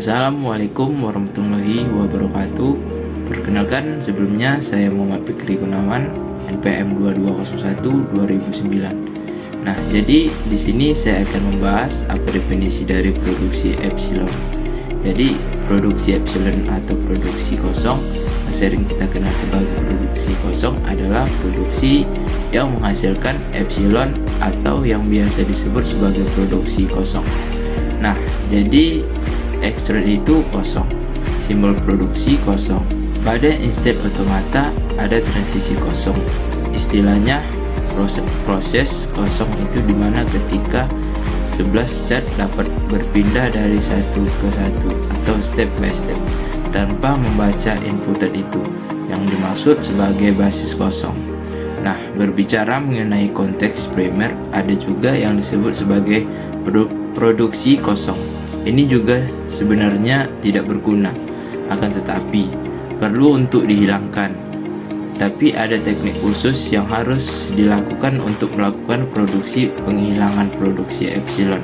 Assalamualaikum warahmatullahi wabarakatuh. Perkenalkan, sebelumnya saya Muhammad Fikri Gunawan, NPM 2201-2009. Nah, jadi di sini saya akan membahas apa definisi dari produksi epsilon. Jadi, produksi epsilon atau produksi kosong, sering kita kenal sebagai produksi kosong, adalah produksi yang menghasilkan epsilon atau yang biasa disebut sebagai produksi kosong. Nah, jadi ekstron itu kosong, simbol produksi kosong. Pada instant automata ada transisi kosong. Istilahnya proses kosong itu dimana ketika 11 cat dapat berpindah dari satu ke satu atau step by step tanpa membaca inputan itu, yang dimaksud sebagai basis kosong. Nah, berbicara mengenai konteks primer, ada juga yang disebut sebagai produksi kosong. Ini juga sebenarnya tidak berguna, akan tetapi perlu untuk dihilangkan. Tapi ada teknik khusus yang harus dilakukan untuk melakukan produksi penghilangan produksi epsilon.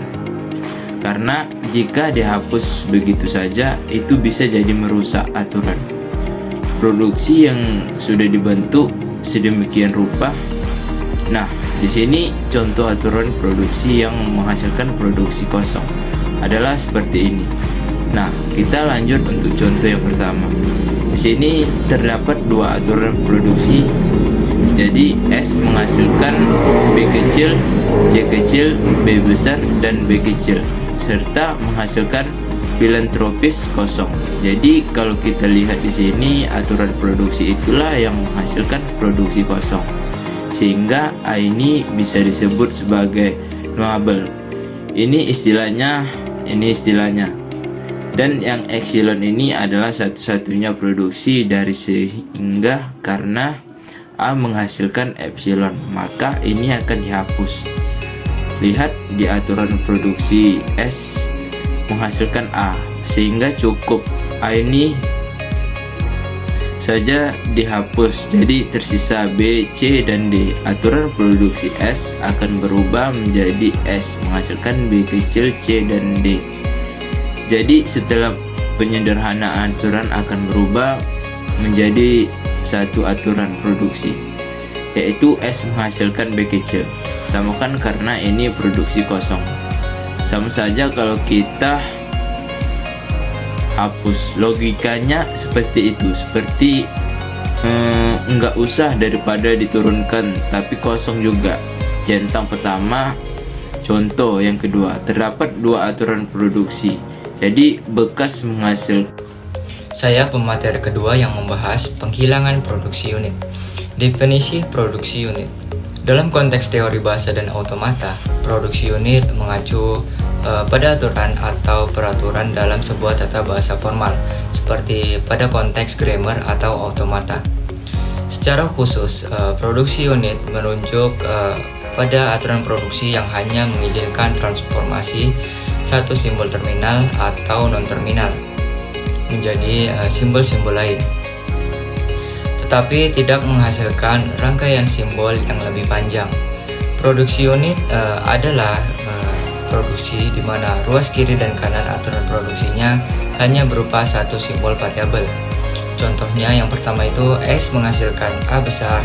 Karena jika dihapus begitu saja, itu bisa jadi merusak aturan produksi yang sudah dibentuk sedemikian rupa. Nah, di sini contoh aturan produksi yang menghasilkan produksi kosong adalah seperti ini. Nah, kita lanjut untuk contoh yang pertama. Di sini terdapat dua aturan produksi. Jadi S menghasilkan B kecil, C kecil, B besar, dan B kecil, serta menghasilkan filantropis kosong. Jadi kalau kita lihat di sini, aturan produksi itulah yang menghasilkan produksi kosong, sehingga A ini bisa disebut sebagai knowable. Ini istilahnya. Dan yang epsilon ini adalah satu-satunya produksi dari, sehingga karena A menghasilkan epsilon, maka ini akan dihapus. Lihat di aturan produksi S menghasilkan A, sehingga cukup A ini saja dihapus, jadi tersisa B, C, dan D. Aturan produksi S akan berubah menjadi S menghasilkan B kecil, C, dan D. Jadi setelah penyederhanaan, aturan akan berubah menjadi satu aturan produksi, yaitu S menghasilkan B kecil. Samakan karena ini produksi kosong. Sama saja kalau kita hapus, logikanya seperti itu. Seperti enggak usah daripada diturunkan, tapi kosong juga. Centang pertama. Contoh yang kedua, terdapat dua aturan produksi, jadi bekas menghasil. Saya pemateri kedua yang membahas penghilangan produksi unit. Definisi produksi unit. Dalam konteks teori bahasa dan automata, produksi unit mengacu pada aturan atau peraturan dalam sebuah tata bahasa formal, seperti pada konteks grammar atau automata. Secara khusus, produksi unit merujuk pada aturan produksi yang hanya mengizinkan transformasi satu simbol terminal atau non-terminal menjadi simbol-simbol lain, tetapi tidak menghasilkan rangkaian simbol yang lebih panjang. Produksi unit adalah produksi di mana ruas kiri dan kanan aturan produksinya hanya berupa satu simbol variabel. Contohnya yang pertama itu S menghasilkan A besar,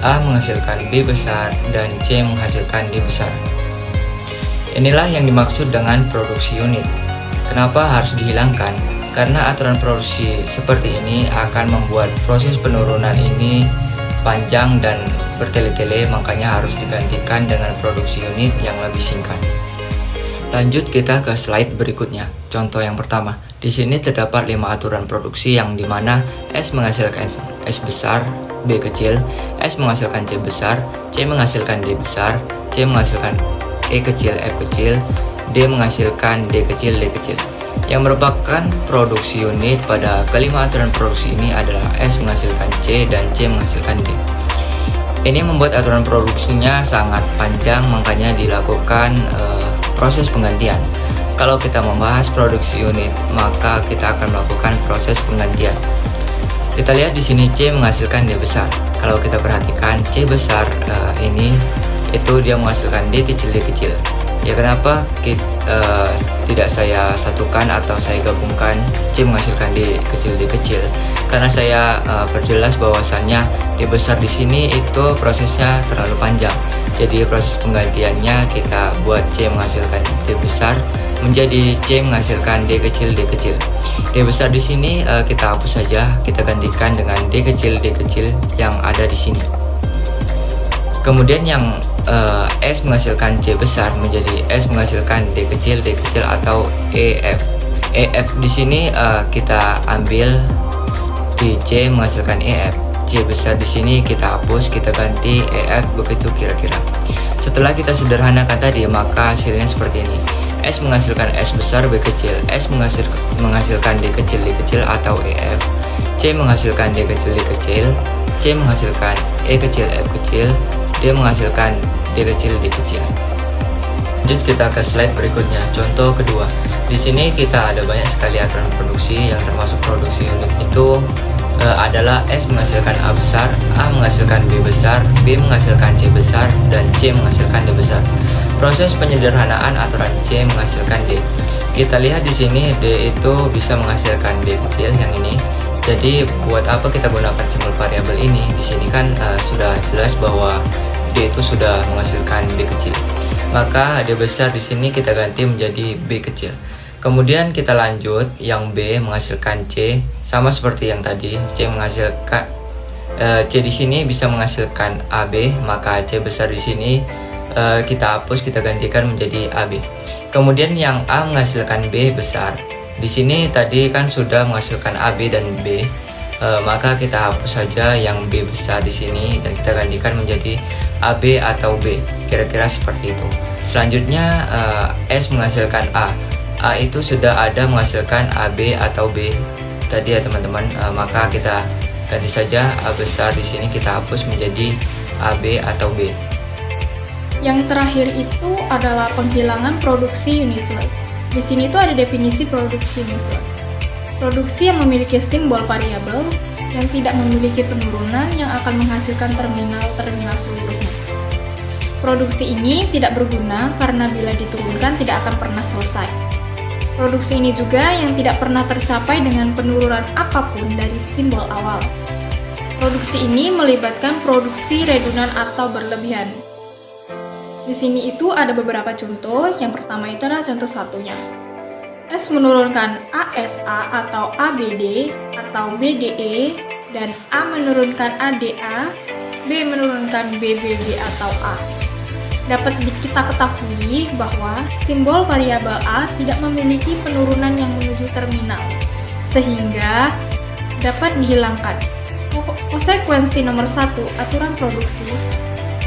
A menghasilkan B besar, dan C menghasilkan D besar. Inilah yang dimaksud dengan produksi unit. Kenapa harus dihilangkan? Karena aturan produksi seperti ini akan membuat proses penurunan ini panjang dan bertele-tele, makanya harus digantikan dengan produksi unit yang lebih singkat. Lanjut kita ke slide berikutnya. Contoh yang pertama. Di sini terdapat 5 aturan produksi yang dimana S menghasilkan S besar, B kecil, S menghasilkan C besar, C menghasilkan D besar, C menghasilkan E kecil, F kecil, D menghasilkan D kecil, D kecil. Yang merupakan produksi unit pada kelima aturan produksi ini adalah S menghasilkan C dan C menghasilkan D. Ini membuat aturan produksinya sangat panjang, makanya dilakukan proses penggantian. Kalau kita membahas produksi unit, maka kita akan melakukan proses penggantian. Kita lihat di sini C menghasilkan D besar. Kalau kita perhatikan C besar ini itu dia menghasilkan D kecil, D kecil. Ya kenapa tidak saya satukan atau saya gabungkan C menghasilkan D kecil. Karena saya perjelas bahwasannya D besar di sini itu prosesnya terlalu panjang. Jadi proses penggantiannya kita buat C menghasilkan D besar menjadi C menghasilkan D kecil. D besar di sini kita hapus saja, kita gantikan dengan D kecil yang ada di sini. Kemudian yang S menghasilkan C besar menjadi S menghasilkan D kecil atau EF. EF di sini kita ambil di C menghasilkan EF. C besar di sini kita hapus, kita ganti EF, begitu kira-kira. Setelah kita sederhanakan tadi, maka hasilnya seperti ini. S menghasilkan S besar B kecil, S menghasilkan D kecil atau EF, C menghasilkan D kecil, C menghasilkan E kecil F kecil, D menghasilkan D kecil. Lanjut kita ke slide berikutnya. Contoh kedua. Di sini kita ada banyak sekali aturan produksi, yang termasuk produksi unit itu adalah S menghasilkan A besar, A menghasilkan B besar, B menghasilkan C besar, dan C menghasilkan D besar. Proses penyederhanaan aturan C menghasilkan D. Kita lihat di sini D itu bisa menghasilkan D kecil yang ini. Jadi buat apa kita gunakan simbol variabel ini? Di sini kan sudah jelas bahwa D itu sudah menghasilkan B kecil. Maka D besar di sini kita ganti menjadi B kecil. Kemudian kita lanjut, yang B menghasilkan C, sama seperti yang tadi. C menghasilkan C di sini bisa menghasilkan AB, maka C besar di sini kita hapus, kita gantikan menjadi AB. Kemudian yang A menghasilkan B besar. Di sini tadi kan sudah menghasilkan AB dan B, maka kita hapus saja yang B besar di sini dan kita gantikan menjadi AB atau B. Kira-kira seperti itu. Selanjutnya S menghasilkan A. A itu sudah ada menghasilkan AB atau B tadi ya teman-teman, maka kita ganti saja A besar di sini kita hapus menjadi AB atau B. Yang terakhir itu adalah penghilangan produksi useless. Di sini tuh ada definisi produksi useless. Produksi yang memiliki simbol variabel yang tidak memiliki penurunan yang akan menghasilkan terminal seluruhnya. Produksi ini tidak berguna karena bila diturunkan tidak akan pernah selesai. Produksi ini juga yang tidak pernah tercapai dengan penurunan apapun dari simbol awal. Produksi ini melibatkan produksi redundan atau berlebihan. Di sini itu ada beberapa contoh. Yang pertama itu adalah contoh satunya. S menurunkan ASA atau ABD atau BDE, dan A menurunkan ADA, B menurunkan BBB atau A. Dapat kita ketahui bahwa simbol variabel A tidak memiliki penurunan yang menuju terminal, sehingga dapat dihilangkan. Konsekuensi nomor 1 aturan produksi,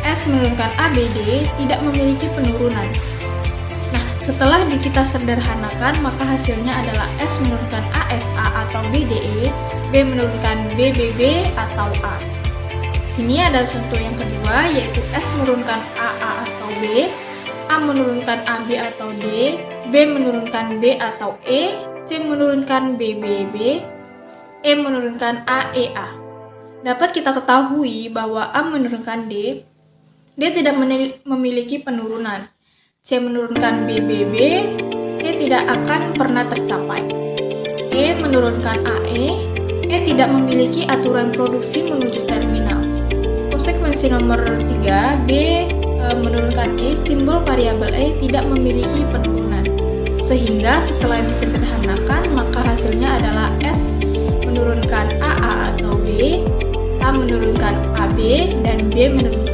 S menurunkan ABD tidak memiliki penurunan. Nah, setelah kita sederhanakan, maka hasilnya adalah S menurunkan ASA atau BDE, B menurunkan BBB atau A. Sini ada contoh yang kedua, yaitu S menurunkan AA atau B, A menurunkan AB atau D, B menurunkan B atau E, C menurunkan BBB, E menurunkan AEA. Dapat kita ketahui bahwa A menurunkan D tidak memiliki penurunan. C menurunkan BBB, C tidak akan pernah tercapai. E menurunkan AE, E tidak memiliki aturan produksi menuju terminal. Konsekuensi nomor 3, B menurunkan E, simbol variabel E tidak memiliki penurunan. Sehingga setelah disederhanakan, maka hasilnya adalah S menurunkan AA atau B, A menurunkan AB, dan B menurunkan